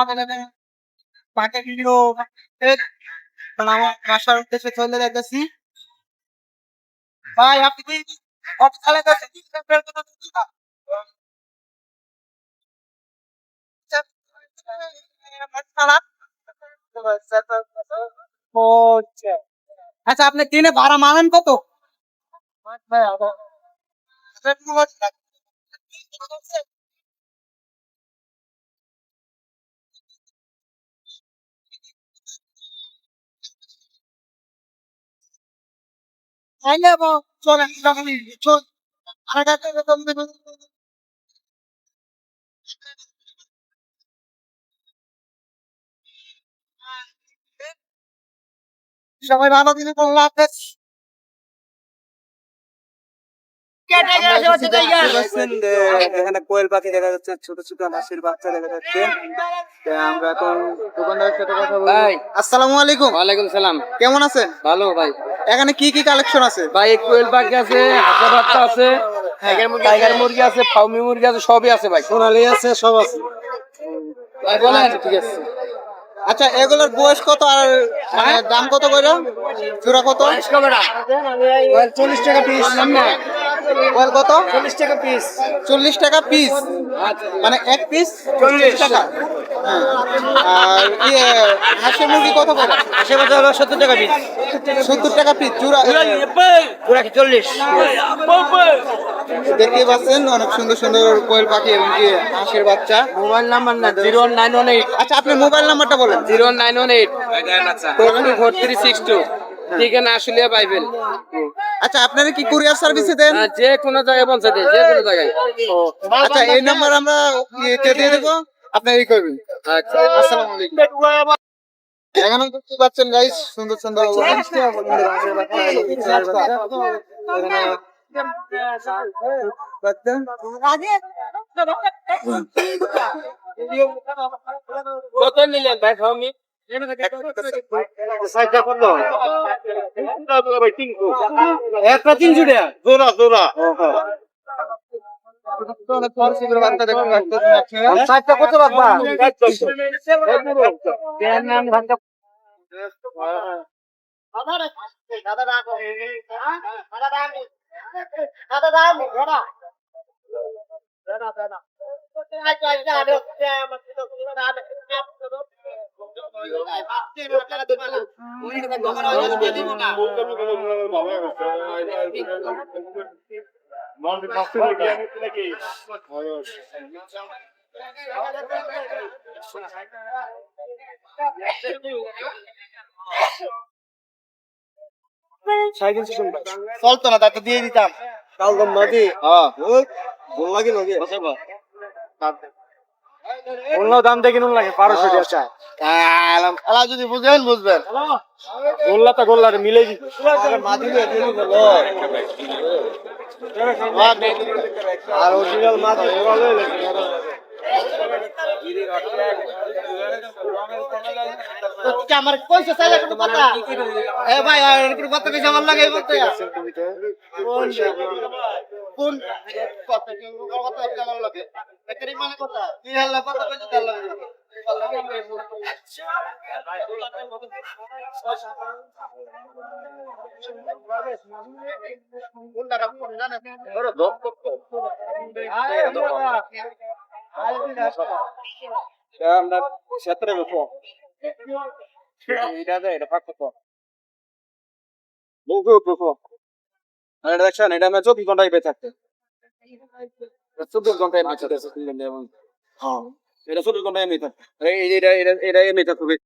আমাদের পাকে ভিডিও আমার বাসার উদ্দেশ্যে চলে যাইতেছি। ভাই আপনি কি অফিস চালাইতেছেন? ও আচ্ছা। আচ্ছা আপনি দিনে ভাড়া মানেন কত? তাইলে চলেন চল সবাই ভালো দিনে আল্লাহ হাফেজ। এখানে কোয়েল পাখি দেখা যাচ্ছে, ছোট ছোট হাঁসের বাচ্চা দেখা যাচ্ছে। আমরা এখন দোকানদারের সাথে কথা বলবো। আসসালামু আলাইকুম। ওয়ালাইকুম সালাম। কেমন আছেন? ভালো ভাই। এখানে কি কি কালেকশন আছে? ভাই কোয়েল পাখি আছে, হাঁসের বাচ্চা আছে, টাইগার মুরগি আছে, ফাউমি মুরগি আছে, সবই আছে ভাই। সোনালি আছে, সব আছে। ভাই বলেন। আচ্ছা, ঠিক আছে। আচ্ছা এগুলোর বয়স কত আর মানে দাম কত করে? জোড়া কত? 40 টাকা পিস। কয়েল কত? 40 টাকা পিস। 40 টাকা পিস, মানে এক পিস 40 টাকা। হ্যাঁ। আর ইয়ে হাঁসের মুরগি কত করে? হাঁসের বাচ্চা হলো 70 টাকা পিস। 70 টাকা পিস জোড়া। পুরা কি 40? দেখতে পাচ্ছেন অনেক সুন্দর সুন্দর কোয়েল পাখি এবং কি হাঁসের বাচ্চা। মোবাইল নাম্বার না 01918 আচ্ছা আপনি মোবাইল নাম্বারটা বলেন। 09184 4362। ঠিকানা আশুলিয়া বাইবেল। আচ্ছা আপনারা কি কুরিয়ার সার্ভিসে দেন? যে কোনো জায়গায় পৌঁছাতে, যে কোনো জায়গায়। আচ্ছা এই নাম্বার আমরা ইয়েতে দিয়ে দেবো, আপনি এই করবেন। আচ্ছা। আসসালামু আলাইকুম। এখানে দেখতে পাচ্ছেন গাইস সুন্দর সুন্দর হাঁসের বাচ্চা, এখানে কত নিলেন ভাই ফাউমি? একটা 300 টাকা জোড়া জোড়া। সাইডটা কত রাখবা? চলতো না তাই তো দিয়ে দিতাম। কাল দম নাকি? হ্যাঁ বল লাগে নাকি? অন্য দাম দেখে নুন লাগে 1200 টাকা চাই। আলা যদি বুঝেন বুঝবেন। গোল্লা তো গোল্লার মিলে দিই। আর অরিজিনাল মাছ ভালো আমার কইছে চাইলে কোনো কথা এ ভাই আর কোনো কথা কইছে আমার লাগে বলতে কোন কথা কি কথা কেমন লাগে একরি মানে কথা কি হল কথা কইছে তার লাগে কোন দাঁড়া কোন জানে ওরে ধপ ধপ আমরা ক্ষেত্রে বেপো এটা দেয় এটা ফাঁক করতো বহু প্রকো আর দেখছেন এটা আমি 24 ঘন্টায় বেঁচে থাকতে 24 ঘন্টায় বেঁচে থাকতে হ্যাঁ এটা 24 ঘন্টায় এমনি থাকে এটা এমনি থাকবে